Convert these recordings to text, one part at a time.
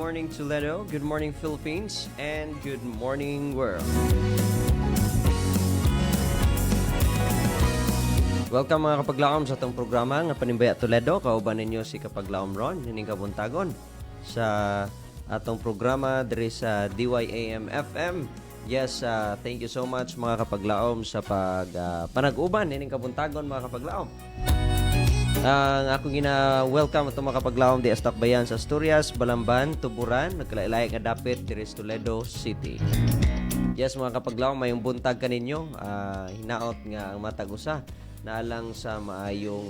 morning Toledo, good morning Philippines, and good morning world. Welcome mga kapaglaom sa itong programa nga Panimbaya Toledo. Kauban ninyo si Kapaglaom Ron, hining kabuntagon sa atong programa diri sa DYAM-FM. Yes, thank you so much mga kapaglaom sa panag-uban hining kabuntagon mga kapaglaom. Ang akong gina-welcome itong mga kapaglaom di Astakbayan sa Asturias, Balamban, Tuburan, nagkalailay nga dapit diri sa Toledo City. Yes mga kapaglaom, mayong buntag kaninyo, hinaot nga ang matag usa na lang sa maayong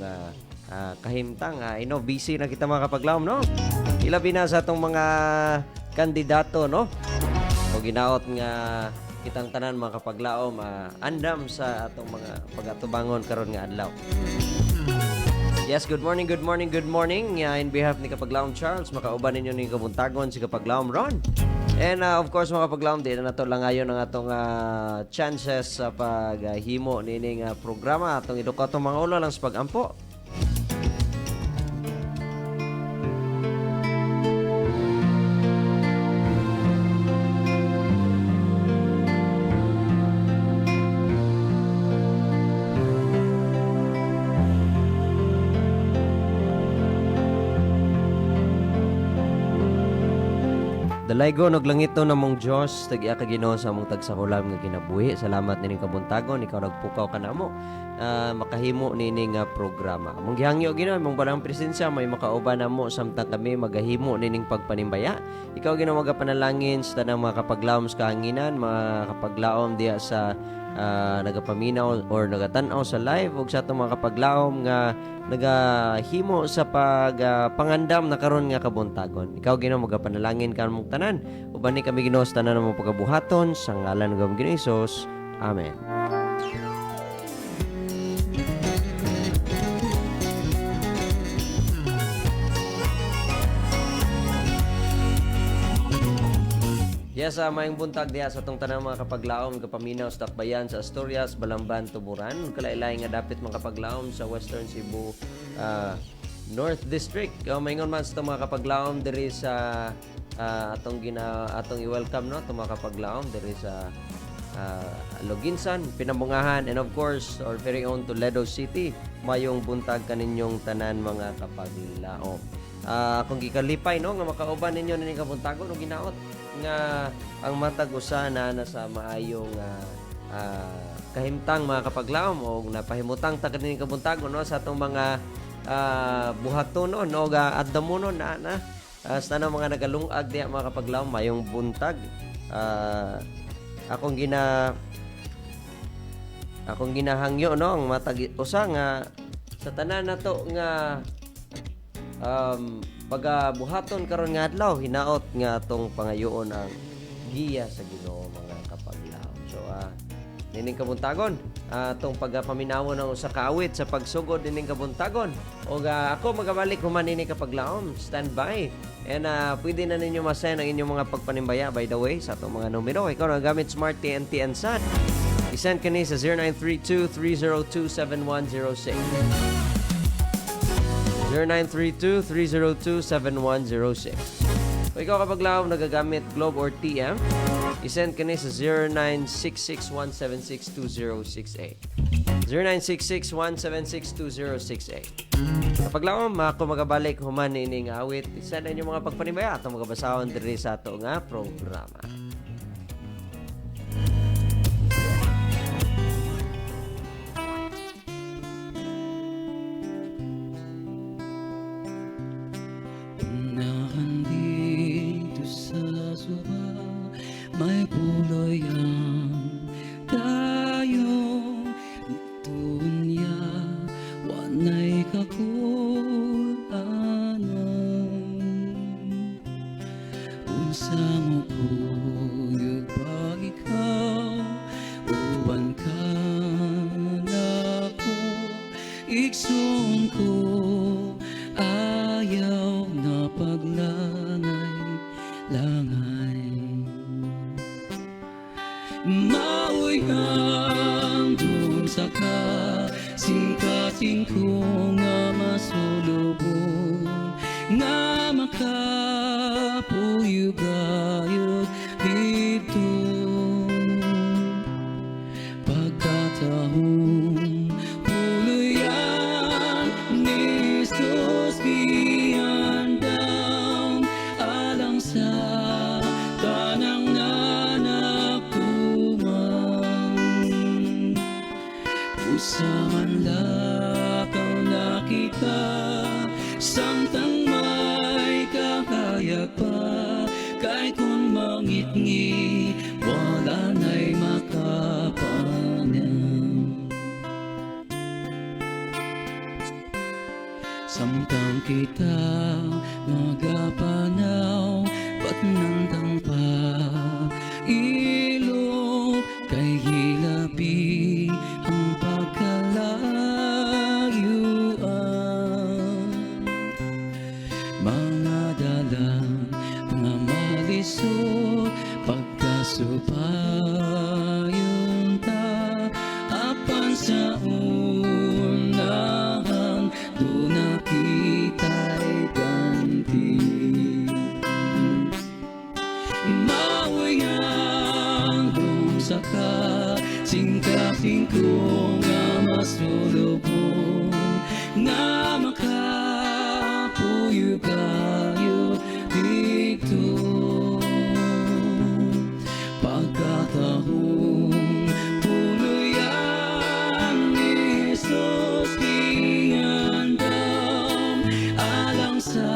kahimtang. Busy na kita mga kapaglaom, no? Ilabi na sa itong mga kandidato, no? O ginaot nga kitang tanan mga kapaglaom, andam sa atong mga pagatubangon karon nga adlaw. Yes, good morning. In behalf ni Kapaglaom Charles, makauban ninyo ni kabuntagon si Kapaglaom Ron. And of course, mga Kapaglaom, di na nato lang ngayon ang atong chances sa paghimo nining programa. Atong iduka itong mga ulo lang sa pagampo. Dalaygo naglangito namong Dios tag-iya ka Ginoo sa among tagsakulam nga kinabuhi. Salamat nining kabuntagon, ikaw nagpukaw kanamo makahimo nining programa. Among gihangyo Ginoo imong balang presensya may makauban namo samtang kami magahimo nining pagpanimbaya. Ikaw Ginoo magapanalangin sa tanang mga kapaglaom sa kahanginan, mga kapaglaom diya sa nagapaminaw or nagatanaw sa live ug sa atong mga kapaglaom nga nagahimo sa pangandam na karon nga kabuntagon. Ikaw Ginoo magapanalangin kanmong tanan. Uban ni kami Ginoo sa tanan namong pagabuhaton sa ngalan ng Ginoong Hesus. Amen. Yes, mayong buntag diha sa itong tanang mga kapaglaom kapaminaw sa Takbayan sa Asturias, Balamban, Tuburan. Kalailay nga dapit mga kapaglaom sa Western Cebu North District. Maingon man sa itong mga kapaglaom diri sa atong i-welcome no, itong mga kapaglaom diri sa Loginsan, Pinambungahan, and of course our very own Toledo City. Mayong buntag kaninyong tanan mga kapaglaom. Kung gikalipay no nga makauban ninyo ning kabuntagon o ginaot nga ang matag usa na sa maayong kahimtang mga kapaglaom o napahimutang ta kaning kabuntagon no sa atong mga buhatonon o addamonon na sa tanang mga nagalungag diha mga kapaglaom mayong buntag. Akong ginahangyo no ang matag usa nga sa tanan nato nga pagabuhaton karon nga adlaw hinaot nga atong pangayoon ang giya sa Ginoo mga kapaglaom. So nining kabuntagon atong pagapaminawon ng usa ka awit sa pagsugod nining kabuntagon. O ako magabalik human nining kapaglaom. Stand by. And pwede na ninyo ma-send ang inyong mga pagpanimbaya by the way sa atong mga numero. Ikaw na gamit Smart TNT and Sun. I-send kani sa 0932-302-7106. 0932-302-7106. O ikaw kapaglaom nagagamit Globe or TM, isend ka ni sa 0966-176-2068. 0966-176-2068. Kapaglaom, ako magabalik human ining awit. Isend na inyong mga pagpanibaya at magabasahon diri sa ito nga programa. May puloy ang tayo itunya wanay kakulanan unsa mo kuyog pag ikaw uban ka nako igsoon ko ayaw na paglangay langay Maoy hanggang sa kasing-kasing ko nga masulubong nga makapag puyugayod dito pagkatahong puluyan ni Jesus giandam alang sa tanang nanaktuman usaman lakaw nakita samtang may kahayag pa kay kung mangitngi wala na'y makapanam samtang kita magapanaw ba't nandang pa ilo kay hilabi ang pagkalayuan mga dalang mga malisod pagkasupayon ta apan sa unahan doon nakita'y ganti mawayang dong saka singka-singko nga masulubong nga makapuyugayod dito pagkatahong puluyan ni Jesus giandam alang sa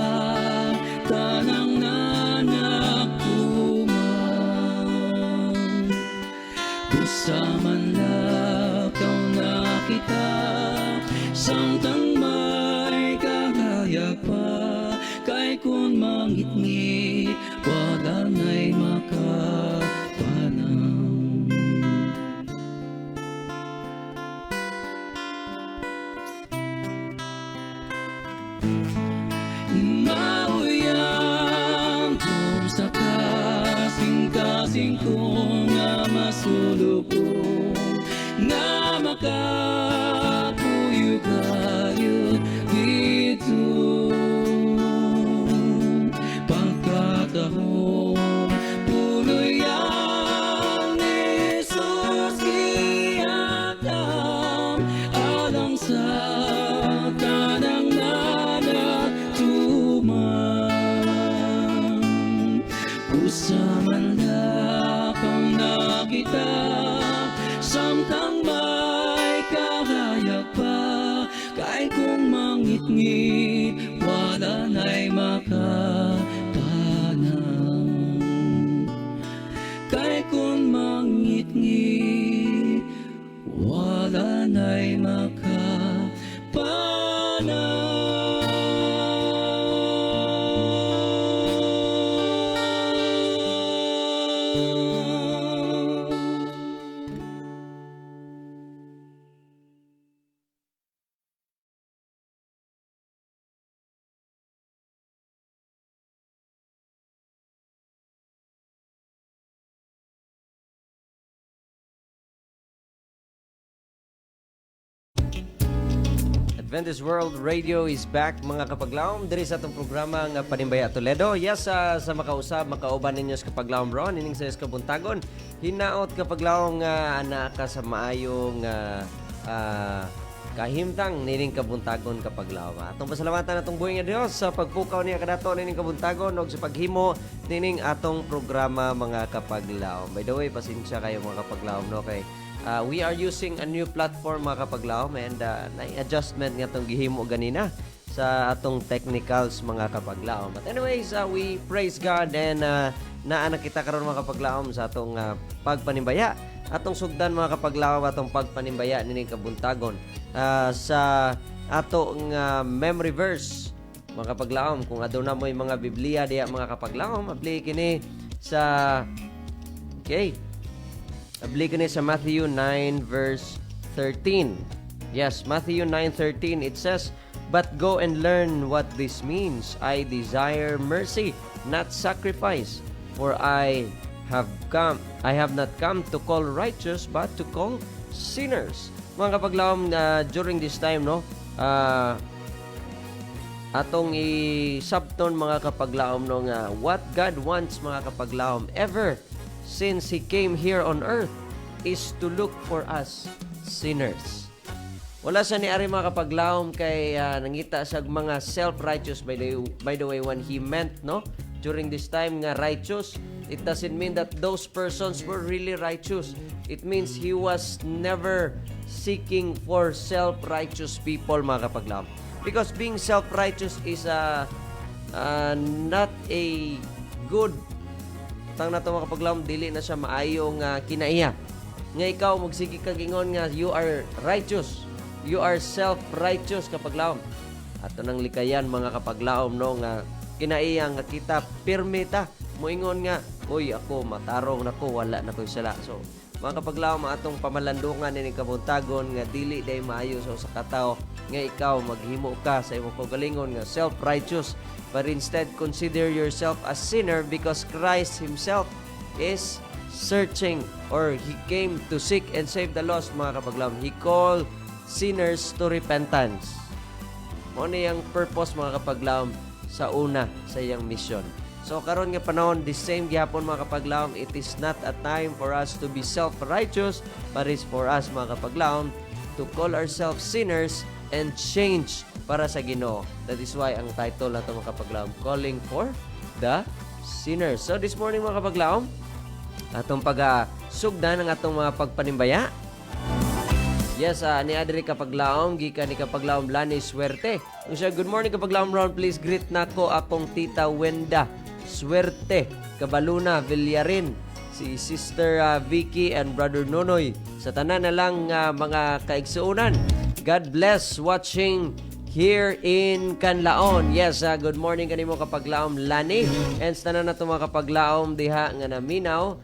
tanang nanaktuman usaman lakaw nakita samtang may kahayag pa kay kung mangitngit wala na'y makapanam mauyang dong sa kasing-kasing ko nga masulubong nga makapuyugayod dito pagkatahong puluyan ni Jesus giandam alang sa tanang nanaktuman usaman lakaw nakita samtang may kahayag pa kay kung mangitngit wala na'y makapanam kay kung mangitngit wala na'y makapanam. Adventist World Radio is back mga kapaglaom diri sa atong programa nga Panimbaya Toledo. Yes, sa makausab makauban ninyo sa kapaglaom ron ining sa kabuntagon. Hinaot kapaglaom nga ana ka sa maayong kahimtang nining kabuntagon kapaglaom. Atong pasalamatan atong buhing nga Dios sa pagpukaw niya kadato nining kabuntagon ug sa paghimo nining atong programa mga kapaglaom. By the way, pasensya kayo mga kapaglaom no kay we are using a new platform mga kapaglaom and na-adjustment nga itong gihimo ganina sa atong technicals mga kapaglaom. But anyways, we praise God and naanak kita karon mga kapaglaom sa atong pagpanimbaya. Atong sugdan mga kapaglaom atong pagpanimbaya nining kabuntagon sa atong memory verse mga kapaglaom. Kung aduna mo'y mga Biblia diya mga kapaglaom, abli kini sa abli kini sa Matthew 9 verse 13. Yes, Matthew 9:13 it says, "But go and learn what this means. I desire mercy, not sacrifice, for I have not come to call righteous but to call sinners." Mga kapaglaom, during this time no, atong i-subton mga kapaglaom no nga what God wants mga kapaglaom ever since He came here on earth is to look for us sinners. Wala sa ni ari mga kapaglaom kay nangita sa mga self-righteous by the way when He meant no during this time nga righteous, it doesn't mean that those persons were really righteous. It means He was never seeking for self-righteous people mga kapaglaom. Because being self-righteous is not a good tang nato mga kapaglaom, dili na siya maayong kinaiya. Nga ikaw magsige kag ingon nga you are righteous. You are self-righteous kapaglaom. Ato nang likayan mga kapaglaom no nga kinaiya nga kita pirmi ta. Moingon nga, uy ako matarong nako wala na koy sala. So mga kapaglaom atong pamalandungan ni kabuntagon nga dili day maayo sa usa ka tawo nga ikaw maghimo ka sa imong kaugalingon nga self-righteous, but instead consider yourself a sinner because Christ Himself is searching or He came to seek and save the lost mga kapaglaom. He called sinners to repentance. Mo ni ang purpose mga kapaglaom sa una sa iyang mission. So karon nga panahon, the same gihapon mga kapaglaom, it is not a time for us to be self-righteous, but it's for us mga kapaglaom to call ourselves sinners and change para sa Ginoo. That is why ang title nato mga kapaglaom, Calling for the Sinners. So this morning mga kapaglaom, atong pag-sugdan ng atong mga pagpanimbaya. Yes, ni Adri kapaglaom, gikan ni kapaglaom Lani Suerte. Kung siya, good morning kapaglaom Ron, please greet nako akong tita Wenda Suerte, Cabaluna, Villarin, si Sister Vicky and Brother Nonoy. Sa tanan na lang mga kaigsuunan. God bless watching here in Canlaon. Yes, good morning kanimo kapaglaom Lani. And sa tanan na ito mga kapaglaom diha nga naminaw,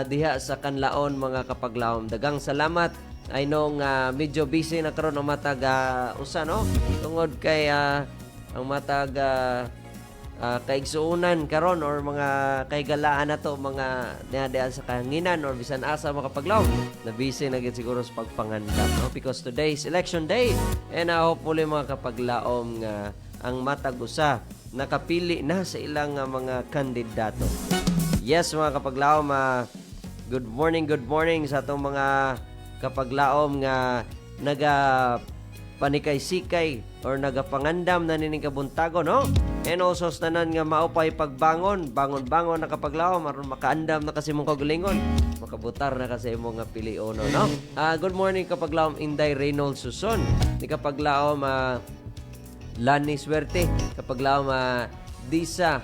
diha sa Canlaon mga kapaglaom. Dagang salamat. I know medyo busy na karon ang matag usa no tungod kay ang matag kaigsuunan karon or mga kaigalaan na to mga diha sa kahanginan or bisan asa mga kapaglaom na busy na gid siguro sa pagpangandam no because today is election day and hopefully mga kapaglaom nga ang matag usa nakapili na sa ilang mga kandidato. Yes mga kapaglaom, good morning sa atong mga kapaglaom nga panikay-sikay or nagapangandam na nining kabuntagon no and also tanan nga maupay pagbangon bangon na kapaglaom aron makaandam na kasi mong kaugalingon makabutar na kasi imong nga piliuno no. Good morning kapaglaom Inday Reynolds Suson, ni kapaglaom Lani Suerte, kapaglaom Disa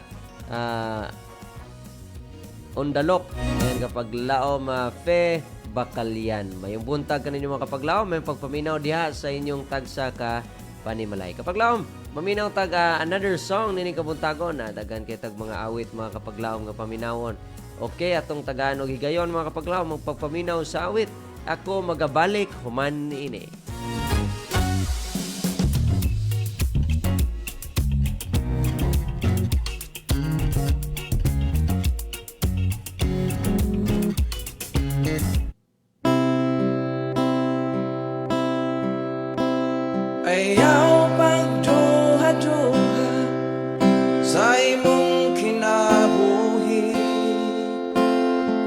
Ondalok, and kapaglaom Fe Bakalian. Mayong buntag kaninyo mga kapaglaom, may pagpaminaw diha sa inyong tagsa ka panimalay. Kapaglaom, maminaw tag another song nini kabuntagon na dagan kay tag mga awit mga kapaglaom nga paminawon. Okay, atong Tagalog higayon mga kapaglaom magpagpaminaw sa awit. Ako magabalik human niini. Ayaw pagduha-duha sa imong kinabuhi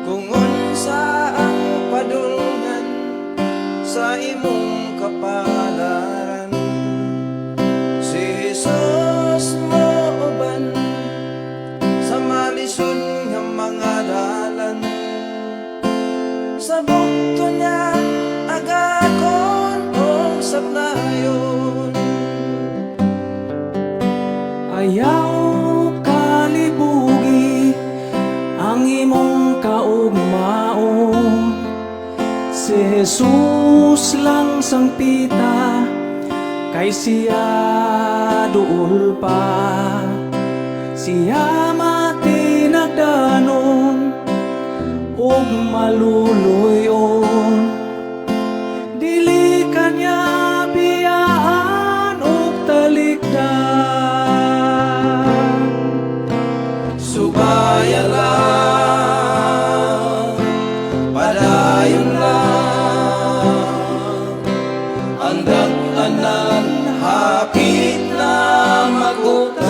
kung unsa ang padulngan sa imong kapalaran. Si Jesus mo uban sa malisod nga mga dalan, sa bukto niya agakon og saknayon. Ayaw kalibugi ang imong kaugmaon. Si Jesus lang sang pita, kay siya duol pa. Siya matinagdanon ug maluluyon. Dili kanya biyaan ug talikdan. Subaya lang, padayon lang, ang dag-anan hapit na. makuptan.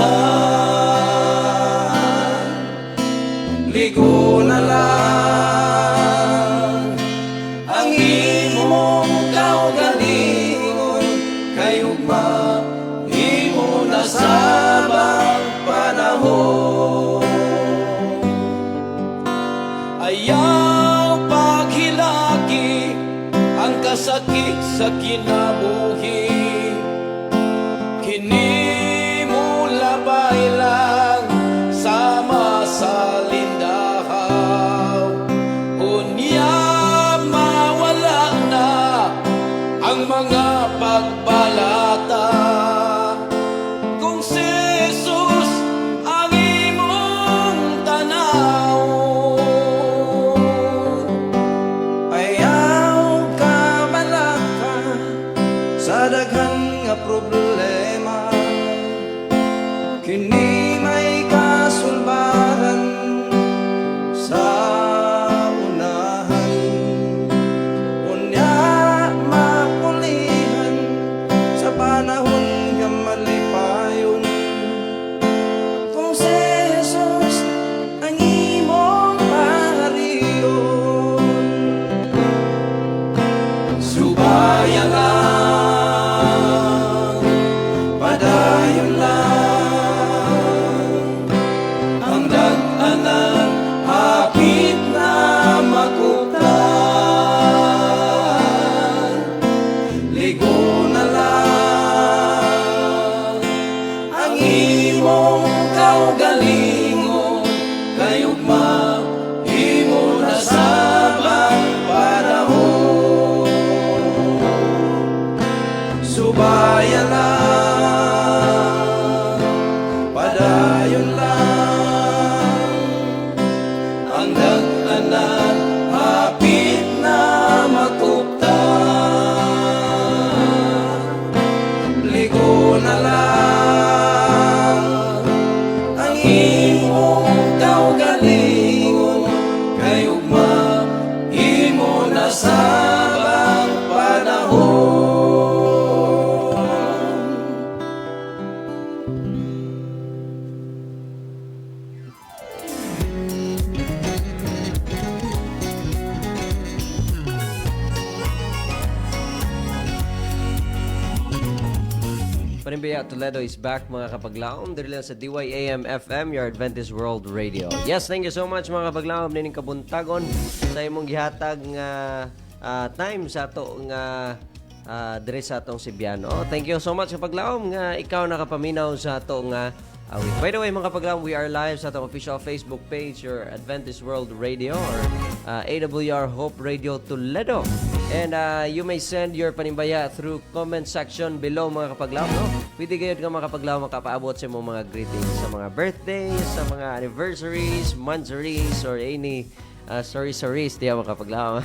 Ligo na lang ang imong kaugalingon, kayugma imo na sabang panahon. Ayaw paghilaki ang kasakit sa kinabuhi, kini mo labay lang sama sa lindahaw. Unya mawala na ang mga pagbalata, kung si Jesus ang imong tanaw. Ayaw ka malaka sa daghan nga problema, kini may kasulbaran sa unahan. Unya mapulihan sa panahon nga malipayon, kung si Jesus ang imong pariyon. Subayan lang, padayon lang, ang dag-anan hapit na makuptan. Ligo na lang ang imong kaugalingon, kayugma imo na sabang panahon. Subayan lang, padayon lang, ang dag-anan hapit na makuptan. Ligo na lang ang imong kaugalingon, kayugma imo na sabang panahon. Panimbiya Toledo is back mga kapaglaom. Dito lang sa DYAM FM, your Adventist World Radio. Yes, thank you so much mga kapaglaom. Nining kabuntagon sa imong gihatag nga time sa ato nga dire sa atong Sibiano. Thank you so much kapaglaom nga ikaw nakapaminaw sa ato nga awit. By the way mga kapaglaom, we are live sa atong official Facebook page, your Adventist World Radio or AWR Hope Radio Toledo. And you may send your panimbaya through comment section below mga kapaglaw, no? Pwede kayo nga mga kapaglaw makapaabot sa mga greetings sa mga birthdays, sa mga anniversaries, monthsaries, or any sorry-sorries diya mga kapaglaw.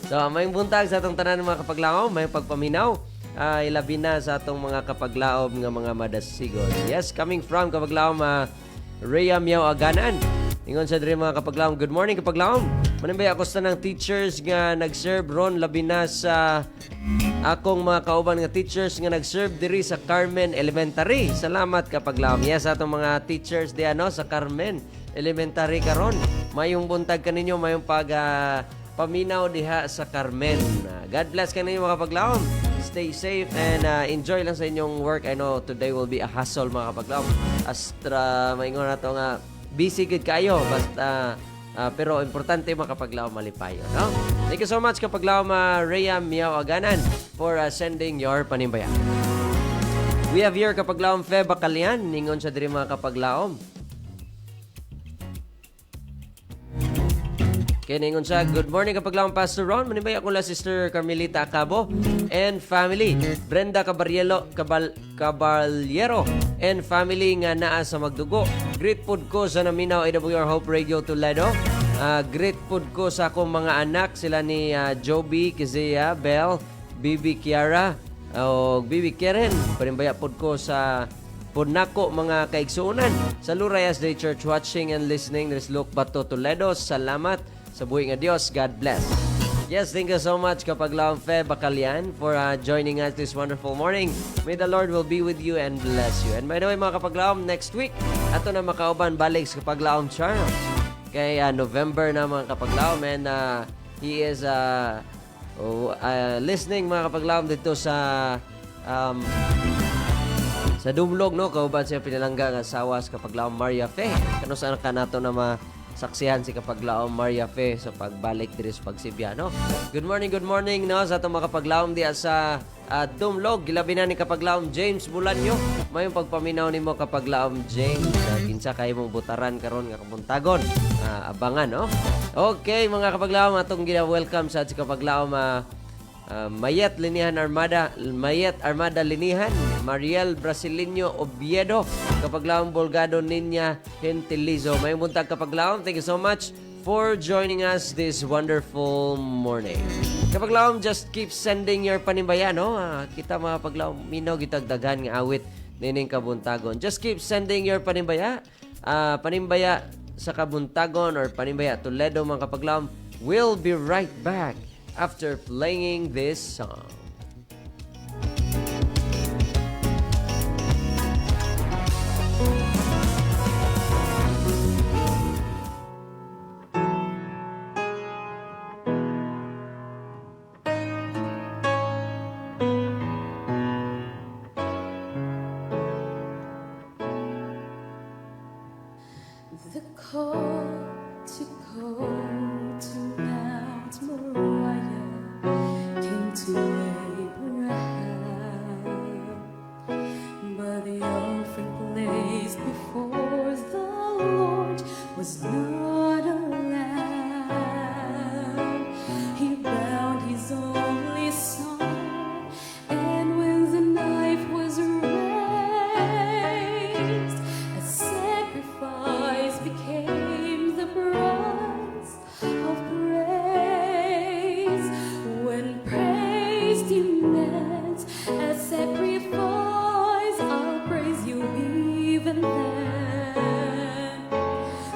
So, may buntag sa atong tanan mga kapaglaw, may pagpaminaw. Ilabi na sa atong mga kapaglaob nga mga madasigon. Yes, coming from kapaglaom Rhea Miao Aganan. Ingon sa diri mga kapaglaom, good morning kapaglaom. Manimbay ako sa ng teachers nga nag-serve ron, labi na sa akong mga kauban nga teachers nga nag-serve diri sa Carmen Elementary. Salamat kapaglaom. Yes, atong mga teachers di ano sa Carmen Elementary karon. Mayong buntag kaninyo, mayong paminaw diha sa Carmen. God bless kaninyo mga kapaglaom. Stay safe and enjoy lang sa inyong work. I know today will be a hassle mga kapaglaom. Astra, maingon na to nga busy good kayo. Basta pero importante makapaglaom malipayo, no? Thank you so much kapaglaom Rhea Miao Aganan for sending your panimbaya. We have here kapaglaom Fe Bacalian ningon sa diri mga kapaglaom. Kaya ningon sa good morning kapaglaom Pastor Ron, manimbaya ko la Sister Carmelita Acabo and family, Brenda Caballero and family nga naa sa Magdugo. Great food ko sa naminaw AWR Hope Radio Toledo. Great food ko sa akong mga anak, sila ni Joby, Kizia, Bell, Bibi Kiara, o Bibi Karen. Panimbaya food ko sa Punako mga kaigsuunan sa Lurayas Day Church watching and listening. There's Luke Bato Toledo. Salamat sa buhay nga Dios. God bless. Yes, thank you so much Kapaglaom Fe Bacalian for joining us this wonderful morning. May the Lord will be with you and bless you. And by the way mga Kapaglaom, next week, ato na makauban balik sa Kapaglaom Charles. Kay November na mga Kapaglaom and he is listening mga Kapaglaom dito sa Dumlog, no? Kauban siya pinalangga ng asawa sa Kapaglaom Maria Fe. Kano saan ka nato na masaksihan si Kapaglaom Maria Fe sa pagbalik diri sa pagsibya, no? Good morning, no? Sa itong mga Kapaglaom diya sa Dumlog. Gilabi na ni Kapaglaom James Bulanyo. Mayong pagpaminaw ni mo Kapaglaom James. Kinsa kayo mong butaran karon nga kabuntagon. Abangan, no? Okay, mga Kapaglaom, atong gina-welcome sa Kapaglaom Mayet Armada Linihan, Mariel Brasileño Oviedo, Kapaglaom Bolgado Ninya Gentilizo. May buntag Kapaglaom, thank you so much for joining us this wonderful morning. Kapaglaom, just keep sending your panimbayan, no? Kita mga Kapaglaom, minog itagdagan nga awit nining kabuntagon. Just keep sending your panimbayan sa kabuntagon or panimbayan Toledo mga Kapaglaom. We'll be right back after playing this song. The call to go to Mount Moriah came to Abraham, but the offering placed before the Lord was not a lamb. He bound his only son, and when the knife was raised, a sacrifice became the price of praise. When praise demands a sacrifice, I'll praise you even then.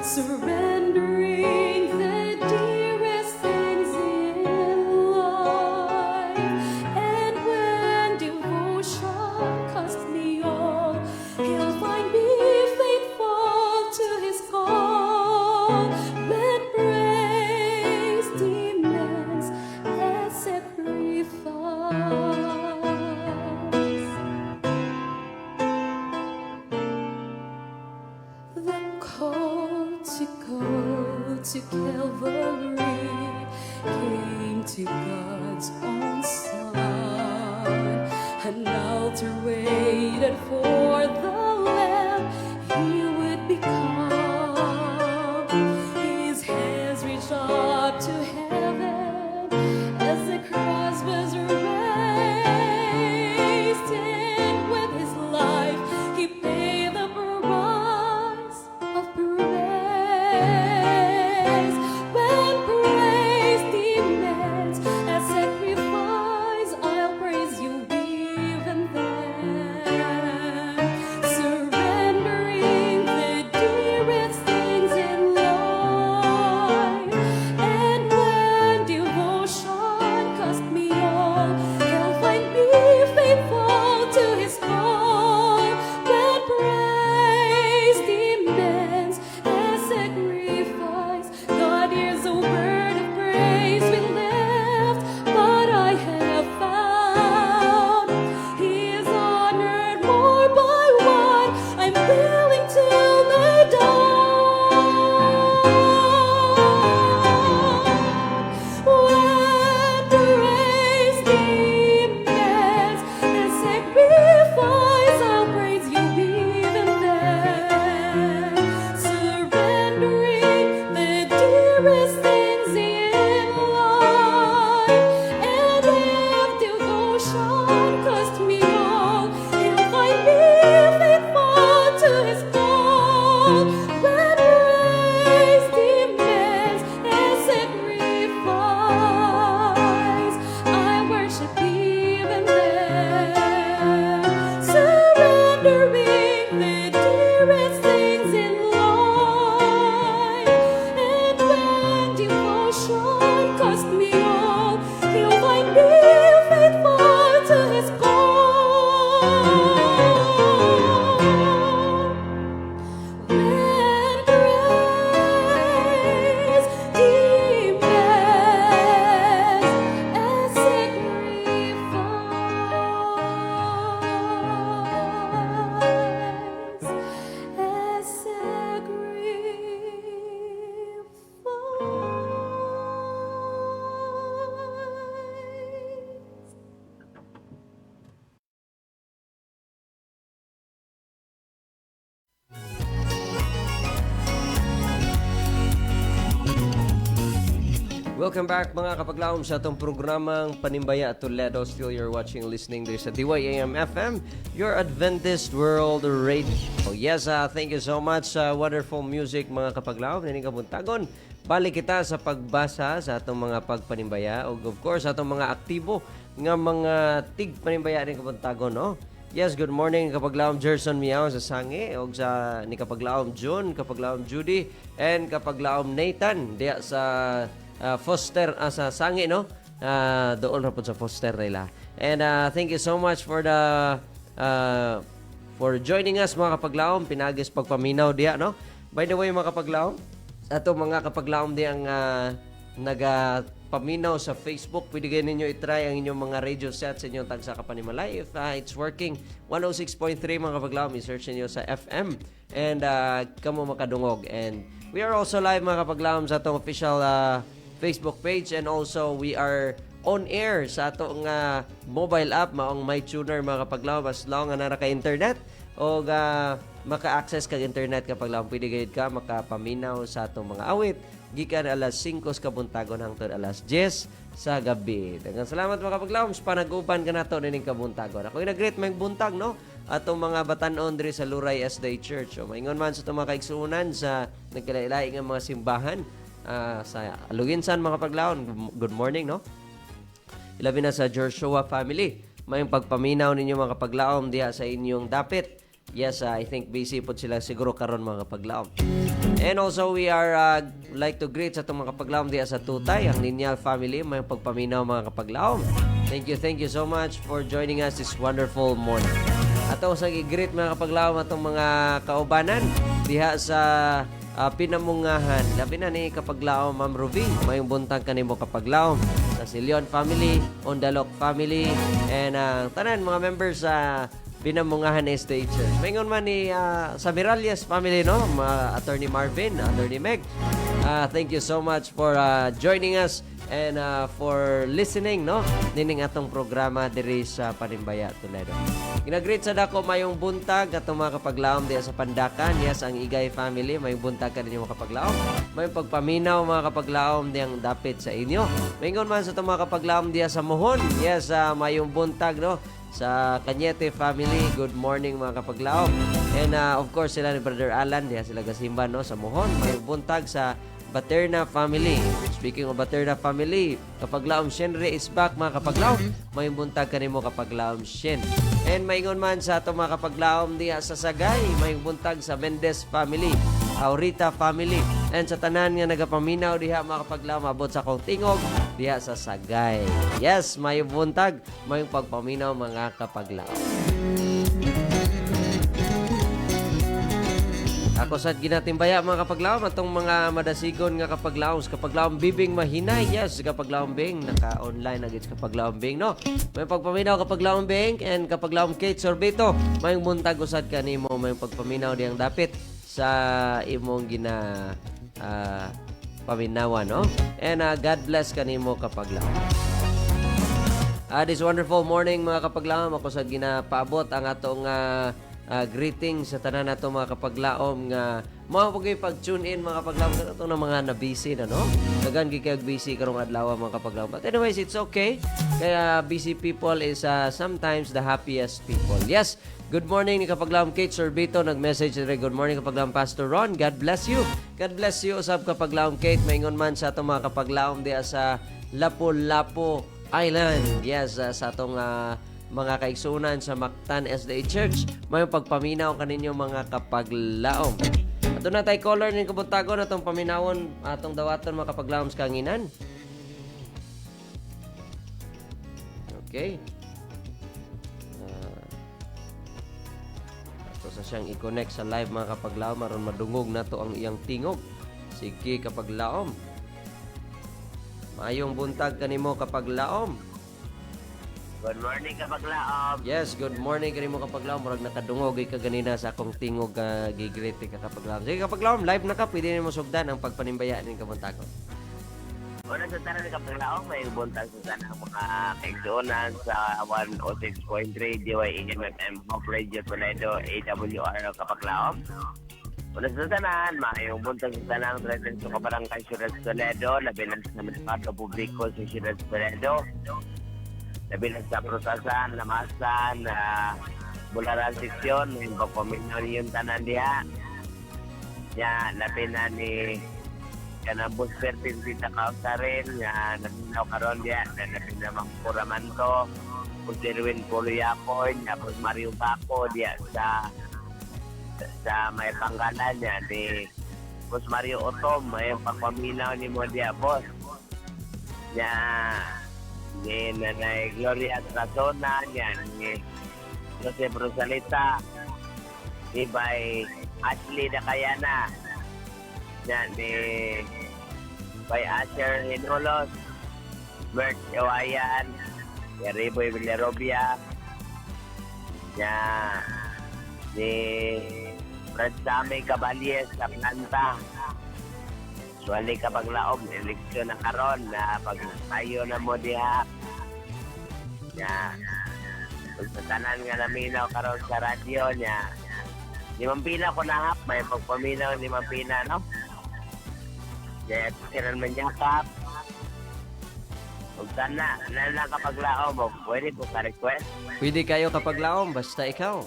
Surrendering the dearest things in life, and when devotion costs me all, He'll find me faithful to His call. When praise demands a sacrifice. The call to go to Calvary came to God's own Son. An altar waited for the Lamb He would become. His hands reached up to heaven as the cross was raised, and with His life He paid the price of praise. When praise demands a sacrifice, I'll praise you even then. Welcome back mga kapaglaom sa itong programang Panimbaya Toledo. Still you're watching, listening there sa DYAM FM, your Adventist World Radio. Oh, yes, thank you so much sa wonderful music mga kapaglaom. Nining kabuntagon. Balik kita sa pagbasa sa atong mga pagpanimbaya o of course atong mga aktibo nga mga tig-panimbaya rin kabuntagon, no? Yes, good morning kapaglaom Jerson Miao sa Sangi o sa ni kapaglaom June, kapaglaom Judy, and kapaglaom Nathan diya sa Foster sa Sangi, no? Doon na po sa Foster nila. And thank you so much for the for joining us mga kapaglaom. Pinagis pagpaminaw diya, no? By the way mga kapaglaom, ato mga kapaglaom diyang nagapaminaw sa Facebook, pwede kayo ninyo itry ang inyong mga radio set sa inyong tagsa kapanimalay. If it's working, 106.3 mga kapaglaom, i-search niyo sa FM and kamo makadungog. And we are also live mga kapaglaom sa atong official Facebook page, and also we are on air sa atong mobile app maong MyTuner mga kapaglaom, as long na naka-internet o maka-access kag internet kapag lang pwede gayud ka makapaminaw sa atong mga awit gikan alas 5 sa kabuntagon hangtod alas 10 sa gabi. Daghang salamat mga kapaglaom sa panag-uban kanato nining kabuntagon. Ako nag-greet may buntag, no? Atong mga batan-on diri sa Luray SDA Church. O maingon man sa itong mga kaigsuunan sa nagkalailay nga mga simbahan sa Aluginsan mga kapaglaom. Good morning, no? Ilabi na sa Joshua family. May pagpaminaw ninyo mga kapaglaom diha sa inyong dapit. Yes, I think busy po sila siguro karon mga kapaglaom. And also we are like to greet sa itong mga kapaglaom diha sa Tutay, ang Linyal family. May pagpaminaw mga kapaglaom. Thank you so much for joining us this wonderful morning. Ato sa i-greet mga kapaglaom atong mga kaubanan diha sa Pinamungahan. Labi na ni kapaglaom Ma'am Ruby, mayong buntag kanimo kapaglaom sa Silion family, Ondalok family, and tanan mga members sa Pinamungahan SDA Church. Mayroon man ni sa Miralles family, no? Attorney Marvin, Attorney Meg. Thank you so much for joining us and for listening, no? Nining atong programa diri sa Panimbaya Toledo. Ginagreet sa dako mayong buntag atong mga kapaglaom diya sa Pandakan. Yes, ang Igay family, mayong buntag kaninyo mga kapaglaom. Mayong pagpaminaw mga kapaglaom diyang dapit sa inyo. Mayroon man sa itong mga kapaglaom diya sa Mohon. Yes, mayong buntag, no? Sa Cañete family, good morning mga kapaglaom. And of course sila ni Brother Alan, diya sila gasimba, no? Sa Mohon. Mayong buntag sa Baterna family. Speaking of Baterna family, kapaglaom Shenre is back mga kapaglaom. May buntag kanimo kapaglaom Shen. And maingon man sa ato mga kapaglaom diha sa Sagay, may buntag sa Mendez family, Aurita family, and sa tanan nga nagapaminaw diha mga kapaglaom abot sa akong tingog diha sa Sagay. Yes, may buntag, may pagpaminaw mga kapaglaom. Ako sa ginatimbaya mga kapaglaom atong mga madasigon nga kapaglaom, kapaglaom Bibing Mahinay. Yes, kapaglaom Bing naka-online na gid kapaglaom Bing, no? May pagpaminaw kapaglaom Bing and kapaglaom Kate Sorbito. May buntag usad kanimo, may pagpaminaw diyang dapit sa imong paminawa, no? And God bless kanimo kapaglaom. This wonderful morning mga kapaglaom, ako sa ginapaabot ang atong greetings sa tanan nato mga kapaglaom nga mao pagay pag-tune in mga kapaglaom kato na mga na-busy na, no? Dagan gikag busy karong adlaw mga kapaglaom. But anyways, it's okay. Kaya busy people is sometimes the happiest people. Yes, good morning ni kapaglaom Kate Sorbito, nag-message rin. Good morning kapaglaom Pastor Ron. God bless you. God bless you usab kapaglaom Kate. Maingon man sa atong mga kapaglaom diya sa Lapu-Lapu Island. Yes, sa atong mga kaigsunan sa Mactan SDA Church. May pagpaminaw kaninyo mga kapaglaom. Ato na tayo caller ng kabuntagon atong paminawon atong dawaton mga kapaglaom sa kanginan. Okay. Ato sa siyang i-connect sa live mga kapaglaom aron madungog nato ang iyang tingog. Sige kapaglaom. Maayong buntag kanimo kapaglaom. Good morning kapaglaom. Yes, good morning kanimo kapaglaom. Murag nakadungog ka ganina sa akong tingog gigrete ka kapaglaom. Sige kapaglaom, live na ka, pwede nimo sugdan ang pagpanimbaya ning kabuntagon. Una sa tanan kapaglaom, may buntag sa tanang mga kaigsuonan sa 106.3 DYAM FM Hope Radio Toledo AWR kapaglaom. Una sa tanan, maayong buntag sa tanang Dresden sa Kabarangay Ciudad Toledo, labi na sa Merkado Publiko sa Ciudad Toledo, labi na sa Protasan, Lamasan, Bularan Seksyon, yung pagpaminyon yung tanan diha. Ya, labi na ni kanang bus pertin sa Kausarin, ya, nabinaw karon diha, na labi na Mangkuraman to, kung Sirwin Puluyakoy, tapos Mario Paco diha sa may panggalan niya ni Boss Mario Otom, may pagpaminaw ni mo diya, boss. Niya, ni Nanay Gloria Trasona, niya, ni Jose Brusalita, ni Bay Ashley Nakayana, niya, ni Bay Asher Hinolos, Bert Ewayan, ni Riboy Villarobia, niya, ni Brad Sammy Caballes sa Planta. Suwali ka paglaom, eleksyon na karon na pag tayo na mo diha. Ya, pagtatanan nga naminaw karon sa radyo niya. Di Mampina ko nahap, may pagpaminaw ni Mampina, no? Kaya tiran man niya kap. Huwag sana, na kapag laom, pwede po ka-request. Pwede kayo kapag laom, basta ikaw.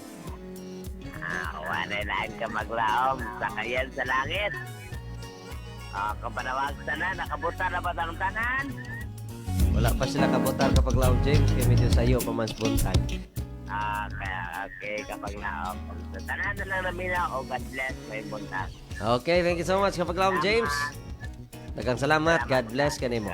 Wala na ka maglaom sa kayan sa langit. Kapanawag sana, nakabuta na ba ang tanan? Wala pa sila kabutar kapag laom, James. Kaya medyo sa'yo pamans buntag. Kaya, okay, kapag laom. Sa tanan na lang namin o God bless, may buntag. Okay, thank you so much kapag laom, James. Daghang salamat. God bless kanimo.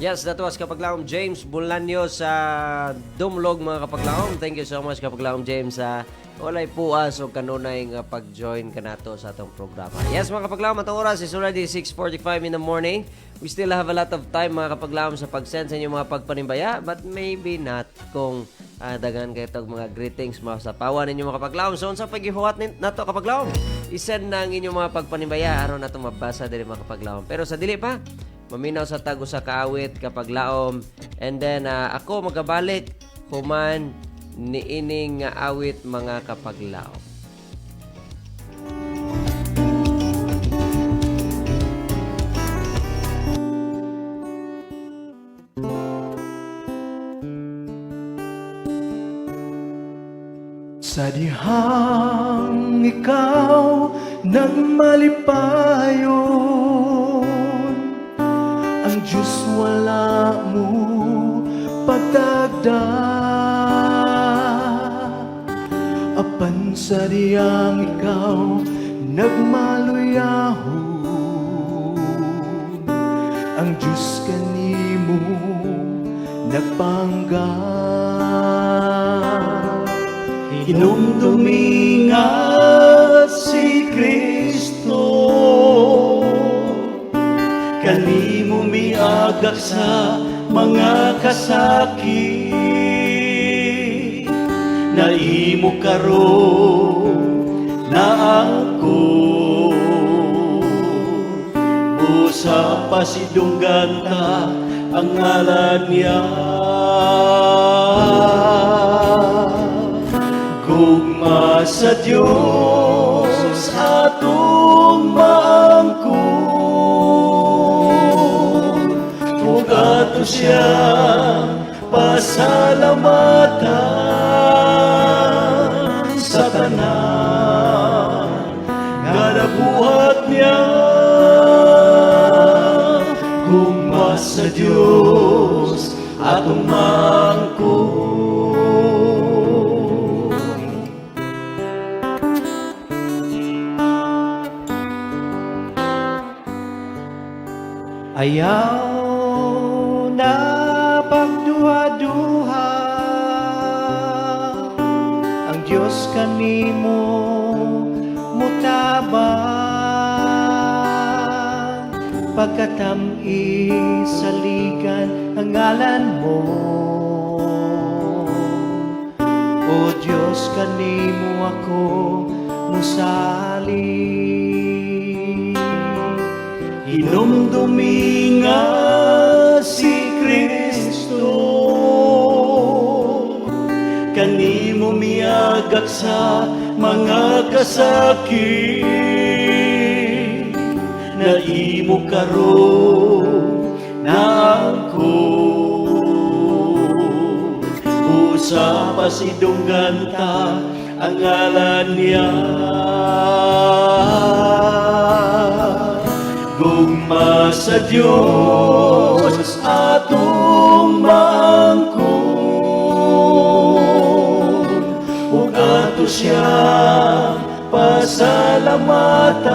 Yes, that was Kapaglaom James Bulanyo sa Dumlog, mga Kapaglaom. Thank you so much Kapaglaom James sa walay puas o kanunay nga pag-join ka nato sa atong programa. Yes, mga Kapaglaom, atong oras is already 6:45 in the morning. We still have a lot of time, mga Kapaglaom, sa pag-send sa inyong mga pagpanimbaya, but maybe not kung dagan kayo itong mga greetings, mga sapawan ninyo, mga Kapaglaom. So, sa pag-ihuwat nato, Kapaglaom, isend na ang inyong mga pagpanimbaya, aron nato mabasa din, mga Kapaglaom. Pero sa dili pa, maminaw sa tago sa kaawit kapag laom. And then, ako magabalik human ni ining awit, mga kapag laom. Sa dihang ikaw nagmalipayon, ang Diyos wala mo pagtagda. Apan sa diyang ikaw nagmaluyahon, ang Diyos kanimo nagpangga. Hinumdumi nga si Kristo, kanimo miagak sa mga kasakit, na imo karon na ako. Busa pasidunggan ta ang ngalan niya. Gugma sa Diyos atong maangkon, ug ato siyang pasalamatan sa tanan nga nabuhat niya. Gugma sa Diyos atong maangkon. Ayaw na pagduha-duha, ang Diyos kanimo mutabang, pagkatami saligan ang ngalan mo. O Diyos kanimo ako musali. Hinumdumi nga si kag sa mga kasakit na imo karon na angko. Usa pa si Dungganta ang ngalan niya. Gugma sa Diyos atong maangkon, ug ato siya pasalamatan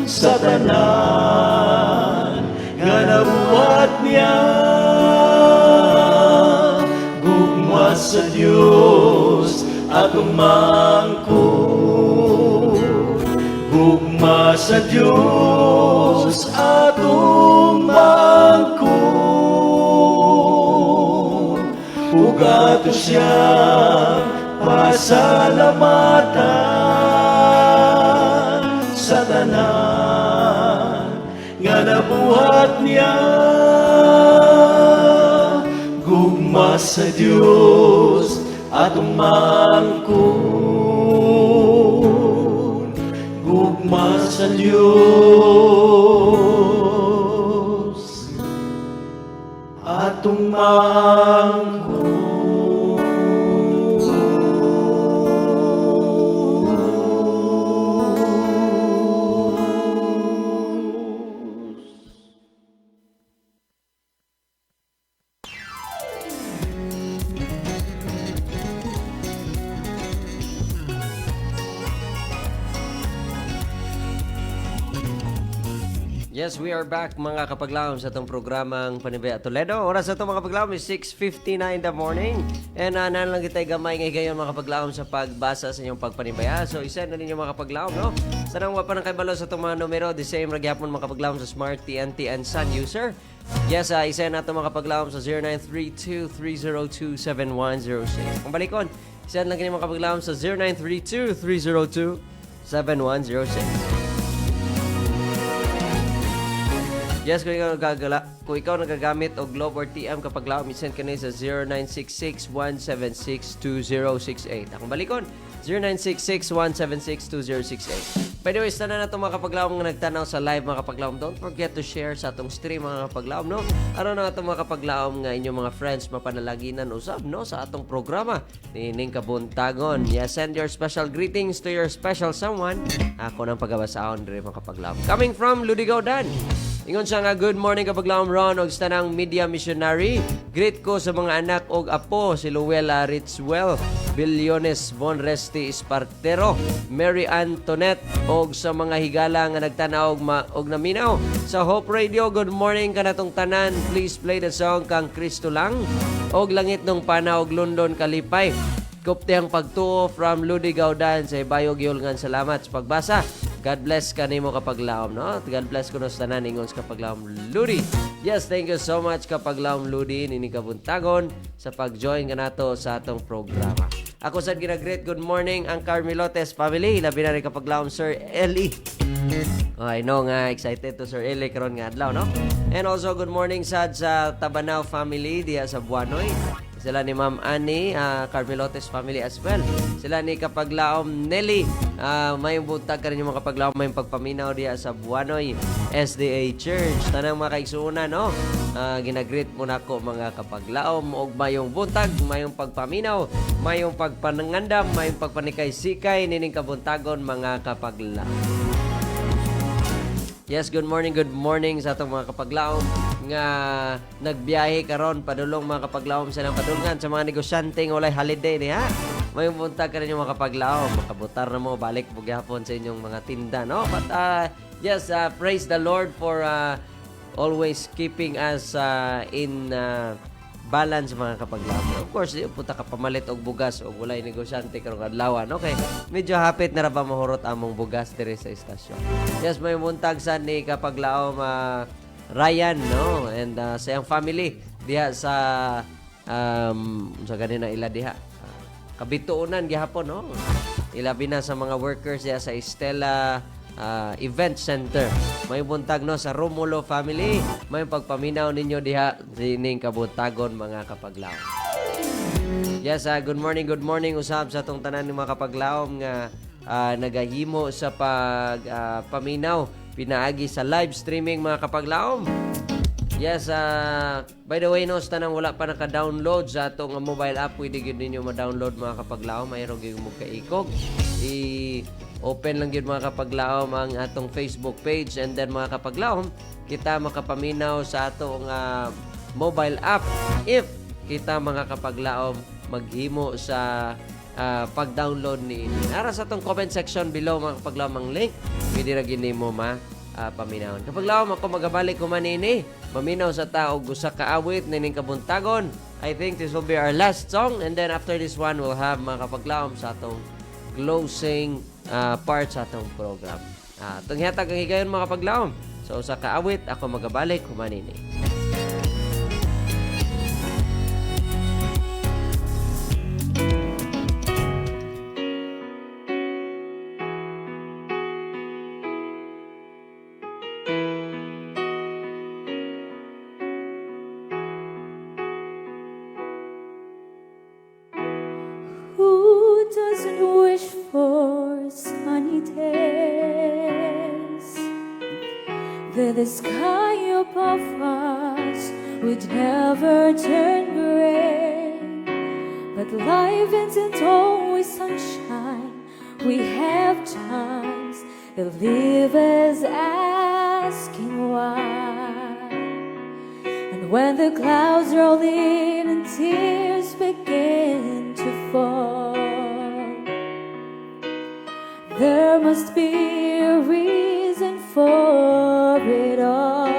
sa tanan nga nabuhat niya. Gugma sa Diyos atong maangkon, gugma sa Diyos atong maangkon, ug ato siya pasalamatan sa tanan nga nabuhat niya. Gugma sa Diyos atong maangkon, gugma sa Diyos atong maangkon. Yes, we are back mga kapaglaom sa itong programang Panibaya Toledo. Oras sa itong mga kapaglaom is 6:59 in the morning. And naan lang kita gamay ngay gayon mga kapaglaom sa pagbasa sa inyong pagpanibaya. So isend na ninyo mga kapaglaom, no? Sanang wapa ng kaibalo sa itong mga numero. The same ragyapon mga kapaglaom sa Smart, TNT, and Sun user. Yes, isend na itong mga kapaglaom sa 0932-302-7106. Kung balikon, isend lang kayo mga kapaglaom sa 0932-302-7106. Yes, kung ikaw nagagamit o Globe or TM kapag laom, isend ka na sa 0966-176-2068. Akong balikon, 0966-176-2068. By the way, sana na itong mga kapaglaom nga nagtanaw sa live mga kapaglaom. Don't forget to share sa atong stream mga kapaglaom, no? Ano na itong mga kapaglaom nga inyong mga friends mapanalaginan usab, no? Sa atong programa. Nining kabuntagon. Yes, send your special greetings to your special someone. Ako nang pagabasahon dire mga kapaglaom. Coming from Ludigaw Dan. Ingon siya nga, good morning kapaglaom Ron og tanang media missionary. Greet ko sa mga anak og apo si Luella Ritzwell, Billones Von Resti Espartero, Mary Antoinette og sa mga higala nga nagtanaw og naminaw. Sa Hope Radio, good morning kanatong tanan. Please play the song kang Kristo lang og langit nung pana og London kalipay. Kupteng pagtuo from Ludigaw Dan sa Bayog Yulngan. Salamat sa pagbasa. God bless ka nimo kapaglaom, no? God bless ko no sa tanan ingon sa kapaglaom Ludi. Yes, thank you so much kapaglaom Ludi nini kabuntagon sa pag-join ka nato sa atong programa. Ako sad ginagreet good morning ang Carmelotes family, labi na rin kapaglaom Sir Eli. Oh, I know nga excited to Sir Eli karon nga adlaw, no? And also good morning sad sa Tabanao family diya sa Buanoy. Sila ni Ma'am Annie, Carmelotes family as well. Sila ni kapaglaom Nelly. May buntag ka rin yung mga kapaglaom may pagpaminaw diya sa Buanoy SDA Church. Tanang mga kaigsuuna, no? Ginagreet mo na ko mga kapaglaom og mayong buntag, mayong pagpaminaw, mayong pagpanangandam, mayong pagpanikay-sikay nining kabuntagon mga kapaglaom. Yes, good morning sa atong mga kapaglaom nga nagbiyahe karon padulong mga kapaglaom sa nang padulngan sa mga negosyante nga walay holiday ni ha. May buntag ka rin yung mga kapaglaom, makabutar na mo balik bugyapon sa inyong mga tinda, no? But yes, praise the Lord for always keeping us in balance mga kapaglaom. Of course, punta ka pamalit og bugas o walay negosyante karong adlawan. Okay, medyo hapit na ra ba mahurot among bugas dire sa istasyon. Yes, may buntag sa ni kapaglaom Ryan, no? And sa iyang family diha sa ganina ila diha. Kabituunan gihapon, no? Ilabi na sa mga workers diha sa Estela Event Center. May buntag no sa Romulo family. May pagpaminaw ninyo diha dining kabuntagon mga kapaglaom. Yes, good morning usab sa atong tanan ng mga kapaglaom nga nagahimo sa paminaw pinaagi sa live streaming mga kapaglaom. Yes, by the way, no, sa tanang wala pa naka-download sa atong mobile app, pwede gyud ninyo ma-download mga kapaglaom. Mayroon gyud mo kaikog. I-open lang gyud mga kapaglaom ang atong Facebook page, and then mga kapaglaom, kita makapaminaw sa atong mobile app if kita mga kapaglaom maghimo sa pag-download ni ini. Ara sa atong comment section below mga kapaglaom ang link, pwede ra gyud nimo paminawon. Kapag lawom ako magabalik ko manini, maminaw sa tao gusa ka awit nining kabuntagon. I think this will be our last song, and then after this one we'll have mga kapaglawom sa atong closing part sa atong program. Itong hihatag ang higayon mga kapaglawom. So sa kaawit ako magabalik ko manini. Who doesn't wish for sunny days? That the sky above us would never turn gray. But life isn't always sunshine. We have times that leave us asking why. And when the clouds roll in and tears begin to fall, there must be a reason for it all.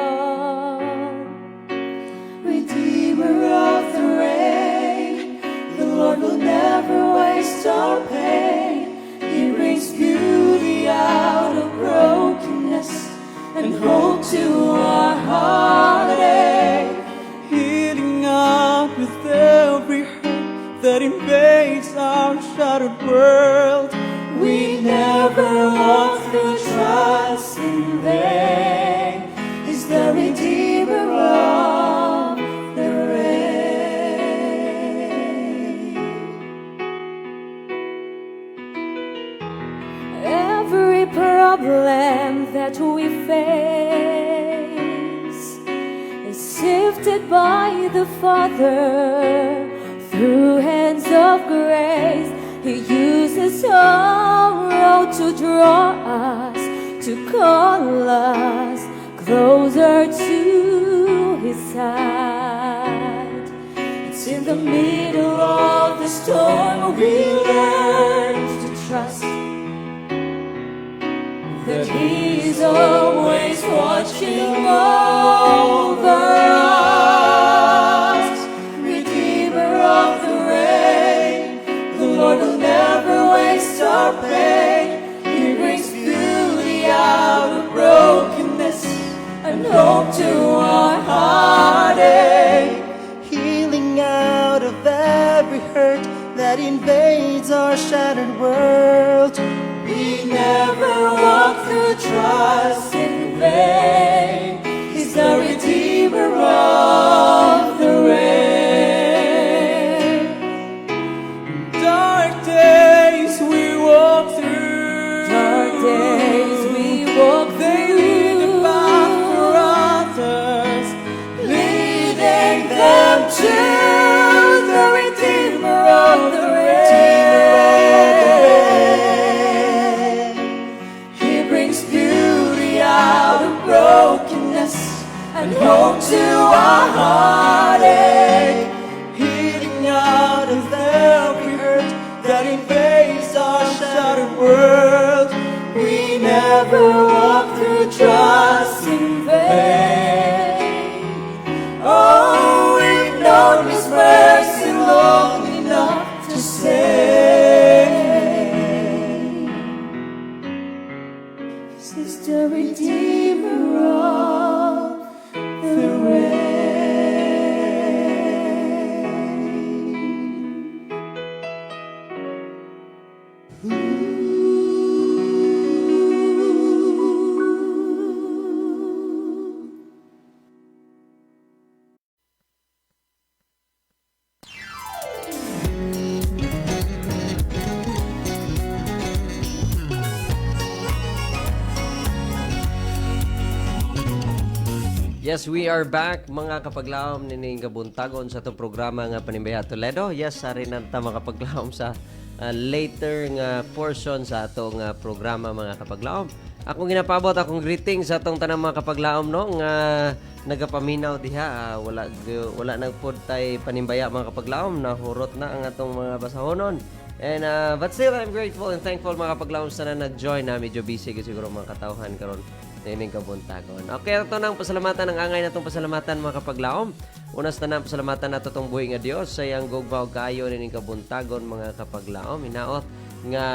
Redeemer of the rain, the Lord will never waste our pain. He brings beauty out of brokenness and hope to our heartache. Healing out with every hurt that invades our shattered world. We never walk through trials in vain. He's the Redeemer of the rain. Every problem that we face is sifted by the Father through hands of grace. He uses sorrow to draw us, to call us closer to His side. It's in the middle of the storm we learn to trust that He is always watching over us. Redeemer of the rain, the Lord will never waste our pain. He brings beauty out of brokenness and hope to our heartache. Healing out of every hurt that invades our shattered world. We never walk through trials in vain. He's the Redeemer of the rain. Dark days we walk through. Dark days we walk They lead the path for others, leading them to the Redeemer of the rain. He brings beauty out of brokenness and hope to our heartache. healing out of every hurt that invades our shattered world. We never walk through trials in vain. Oh, we've known His mercy long enough to say, This is the Redeemer of the rain. Yes, we are back mga kapaglaom nining kabuntagon sa itong programa nga Panimbaya Toledo. Yes, sari na ta mga kapaglaom sa later nga portion sa atong programa mga kapaglaom. Akong ginapabot akong greeting sa atong tanang mga kapaglaom no nga nagapaminaw diha wala nagpud tay panimbaya mga kapaglaom, nahurot na ang atong mga basahonon. And but still I'm grateful and thankful mga kapaglaom sa na nag-join na medyo busy kasi siguro mga katawhan karon nining kabuntagon. Okay, ito nang pasalamatan ang angay natong pasalamatan mga kapaglaom. Unas na pasalamatan nato tong buhi nga Dios sa iyang gugmaw kaayo nining kabuntagon mga kapaglaom. Hinaot nga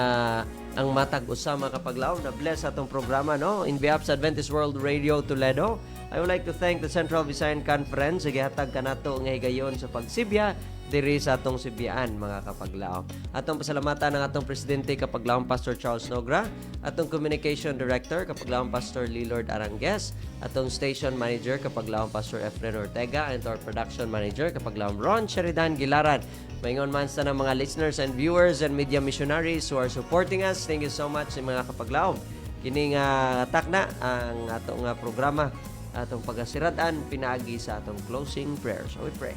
ang matag usa mga kapaglaom na bless atong programa no in behalf sa Adventist World Radio Toledo. I would like to thank the Central Visayan Conference sa gihatag kanato nga higayon sa pagsibya diri sa atong Sibyaan mga kapaglaom. Atong pasalamatan ang atong presidente kapaglaom Pastor Charles Nogra, atong communication director kapaglaom Pastor Lilord Arangues, atong station manager kapaglaom Pastor Efren Ortega, and our production manager kapaglaom Ron Sheridan Gilaran. Maingon man sa ng mga listeners and viewers and media missionaries who are supporting us. Thank you so much mga kapaglaom. Kini nga takna ang atong programa, atong pagasiradan pinaagi sa atong closing prayer. So we pray.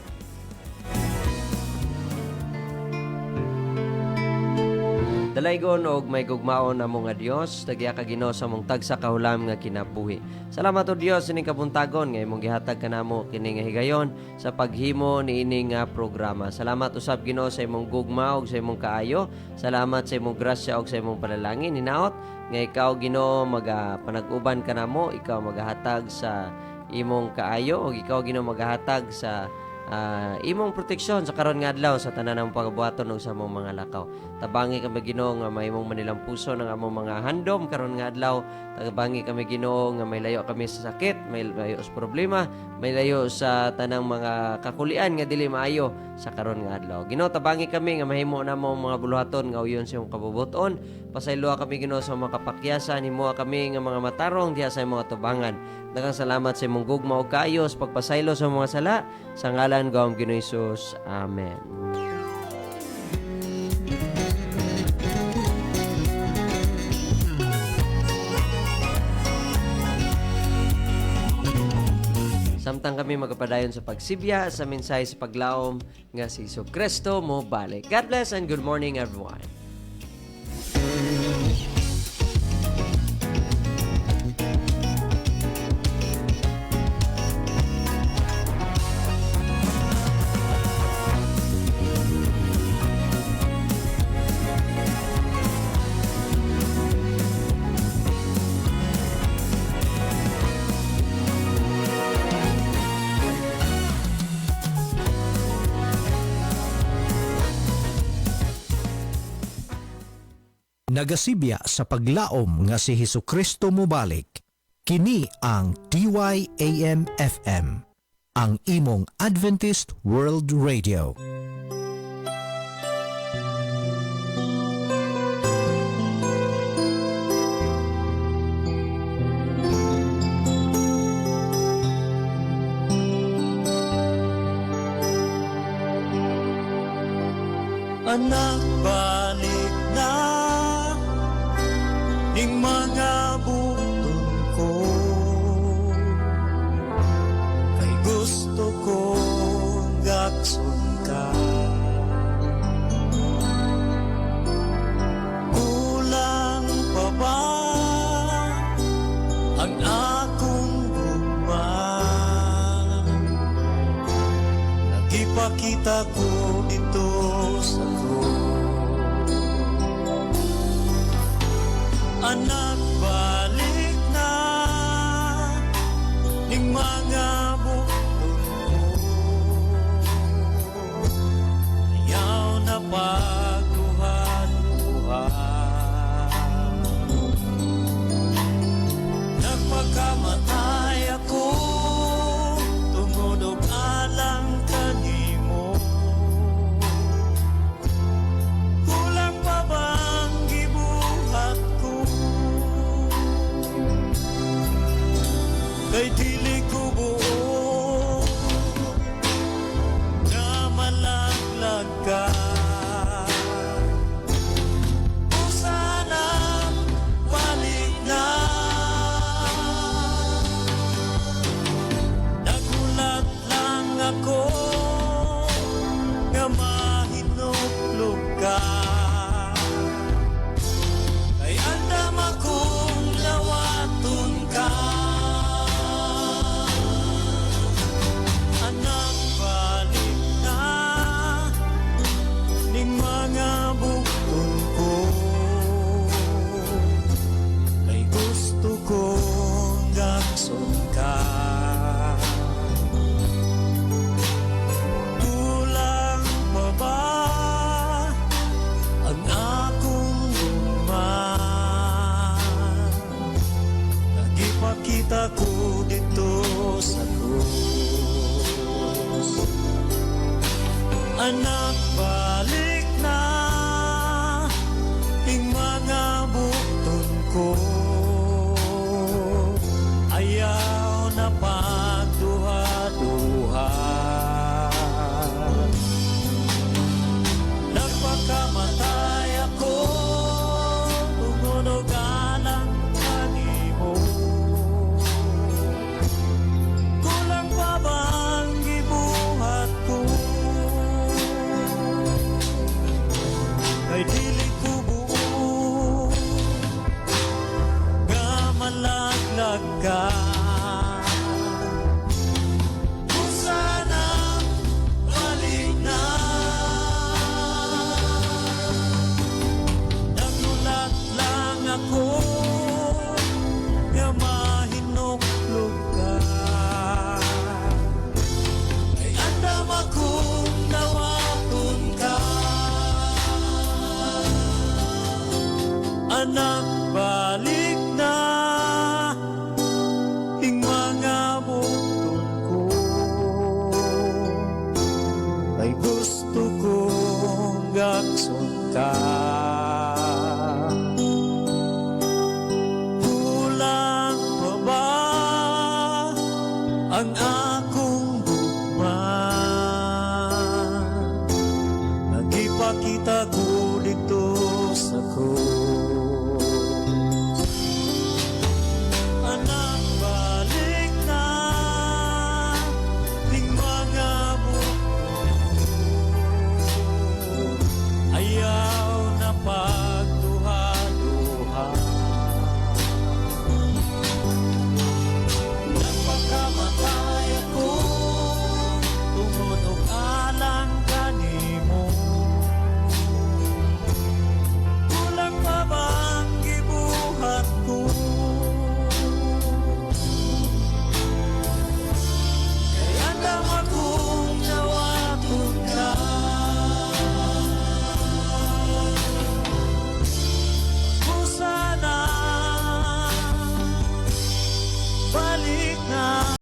Dalaygon og may gugmaon na mga Dios, tagya ka Ginoo sa mong tagsa kahulam nga kinabuhi. Salamat o Dios ining kabuntagon nga imong gihatag kanamo kini nga higayon sa paghimo niini nga programa. Salamat usab Ginoo sa imong gugma ug sa imong kaayo. Salamat sa imong grasya ug sa imong panalangin. Hinaot nga ikaw Ginoo panag-uban kanamo, ikaw magahatag sa imong kaayo ug ikaw Ginoo magahatag sa imong proteksyon sa karon nga adlaw sa tanan ng pagabuhaton ug sa among mga lakaw. Tabangi kami Ginoo nga may imong manilang puso ng among mga handom karon nga adlaw. Tabangi kami Ginoo nga may layo kami sa sakit, may layo sa problema, may layo sa tanang mga kakulian nga dili maayo sa karon nga adlaw. Ginoo, tabangi kami nga mahimo namo mga buluhaton nga uyon sa imong kabubuton. Pasayloa kami Ginoo sa mga kapakyasan, himuha kami nga mga matarong diha sa imong atubangan. Daghang salamat sa imong gugma ug kaayos pagpasaylo sa mga sala sa ngalan gawom Ginoong Hesus. Amen. Samtang kami magpadayon sa pagsibya sa mensahe sa paglaom nga si Jesucristo mo balik. God bless and good morning everyone. Nagasibya sa paglaom nga si Jesucristo mobalik. Kini ang DYAM FM, ang imong Adventist World Radio. Anak, balik na ning mga button ko, kay gusto ko gakson ka. Kulang pa ba ang akong gugma? Nagipakita ko dito sa ko. Anak, balik na ning mga bukton ko. Ayaw na pagduhan-duhan. Nagpakamatay ako tungod og alang kanimo. Kulang pa bang gibuhat ko? Kay dili ko buo na malaglag ka. O sana balik na makita ko dito sa krus. Anak, balik na ing mga bukton ko. Ayaw na pagduha-duha. Nagpakamatay ako, tumunugan ang kanimo. Kulang pa ba ang gibuhat ko? Kay dili ko buo nga malaglag ka.